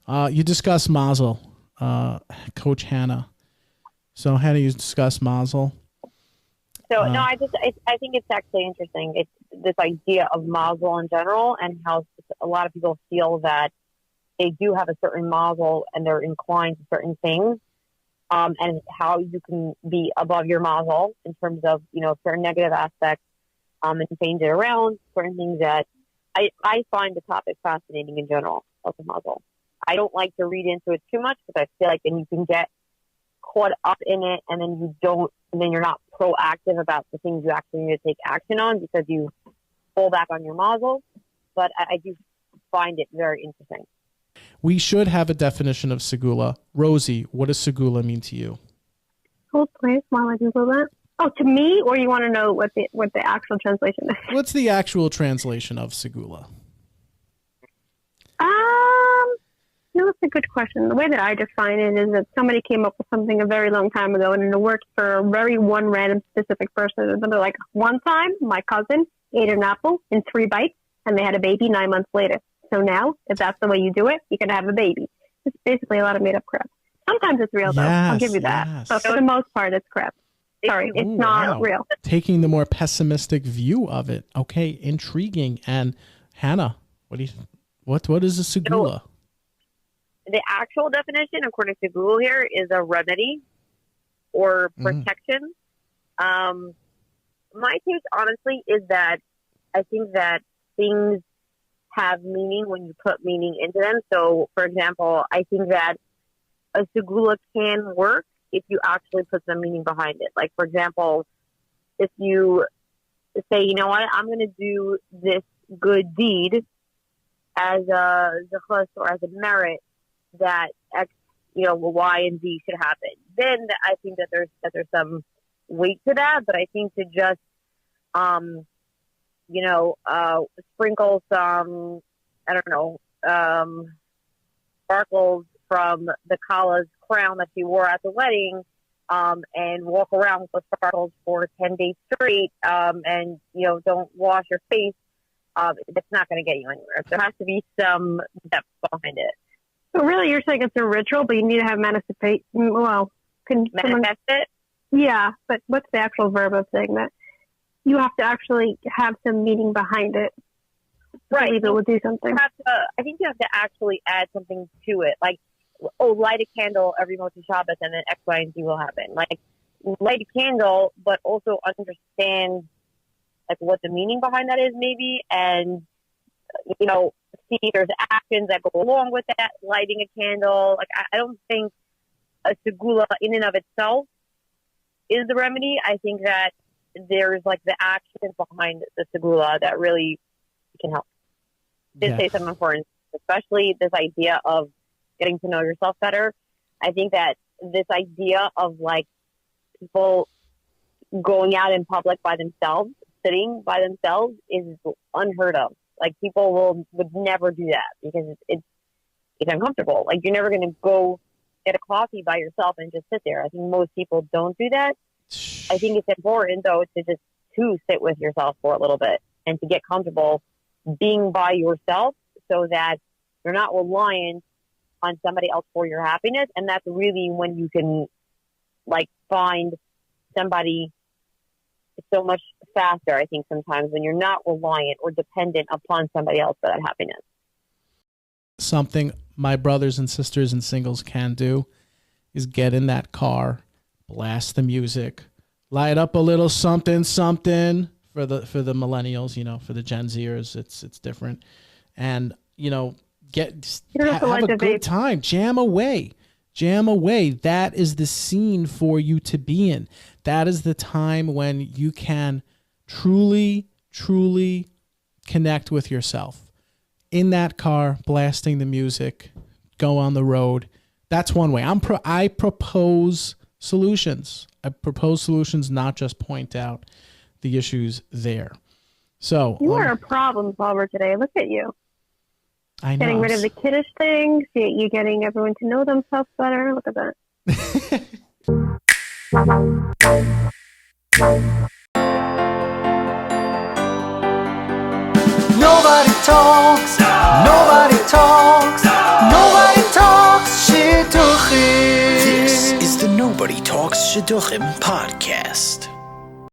You discuss Mazel, Coach Hannah. So how do you discuss Mazel? So no, I think it's actually interesting. It's this idea of Mazel in general, and how a lot of people feel that they do have a certain Mazel and they're inclined to certain things, and how you can be above your Mazel in terms of certain negative aspects, and change it around. Certain things that I find the topic fascinating in general of the Mazel. I don't like to read into it too much because I feel like then you can get caught up in it, and then you're not proactive about the things you actually need to take action on because you fall back on your Mazel. But I do find it very interesting. We should have a definition of Segula. Rosie, what does Segula mean to you? Hold please while I Google that. Oh, to me, or you want to know what the actual translation is? What's the actual translation of Segula? That's a good question. The way that I define it is that somebody came up with something a very long time ago, and it worked for a very one random specific person. And they're like, one time, my cousin ate an apple in 3 bites, and they had a baby 9 months later. So now, if that's the way you do it, you can have a baby. It's basically a lot of made-up crap. Sometimes it's real, though. I'll give you that. Yes. But for the most part, it's crap. Sorry, it's not real. Taking the more pessimistic view of it. Okay, intriguing. And Hannah, what is a Segula? The actual definition, according to Google here, is a remedy or protection. My take, honestly, is that I think that things have meaning when you put meaning into them. So, for example, I think that a Segula can work if you actually put some meaning behind it. Like, for example, if you say, you know what, I'm going to do this good deed as a zeuglas or as a merit that X, Y and Z should happen. Then I think that there's some weight to that. But I think to just, sprinkle some, sparkles from the Kala's crown that she wore at the wedding, and walk around with sparkles for 10 days straight, and don't wash your face. That's not going to get you anywhere. There has to be some depth behind it. So really, you're saying it's a ritual, but you need to have manifest it? Yeah, but what's the actual verb of saying that? You have to actually have some meaning behind it. Right. It will do something. I think you have to actually add something to it. Like, light a candle every Motzei Shabbos and then X, Y, and Z will happen. Like, light a candle, but also understand, like, what the meaning behind that is maybe, and, see if there's actions that go along with that, lighting a candle. Like, I don't think a Segula in and of itself is the remedy. I think that there's, like, the actions behind the Segula that really can help. Did say something important, especially this idea of getting to know yourself better. I think that this idea of, like, people going out in public by themselves, sitting by themselves, is unheard of. Like, people would never do that because it's uncomfortable. Like, you're never going to go get a coffee by yourself and just sit there. I think most people don't do that. I think it's important, though, to sit with yourself for a little bit and to get comfortable being by yourself so that you're not reliant on somebody else for your happiness. And that's really when you can, like, find somebody so much faster, I think, sometimes when you're not reliant or dependent upon somebody else for that happiness. Something my brothers and sisters and singles can do is get in that car, blast the music, light up a little something for the millennials, for the Gen Zers, it's different. And, have a good time, jam away. That is the scene for you to be in. That is the time when you can truly, truly connect with yourself. In that car, blasting the music, go on the road. That's one way. I propose solutions. I propose solutions, not just point out the issues there. So you are a problem solver today. Look at you. I know. Getting rid of the kiddish things. You're getting everyone to know themselves better. Look at that. Nobody talks. Nobody talks. Nobody talks. Nobody Talks Shidduchim podcast.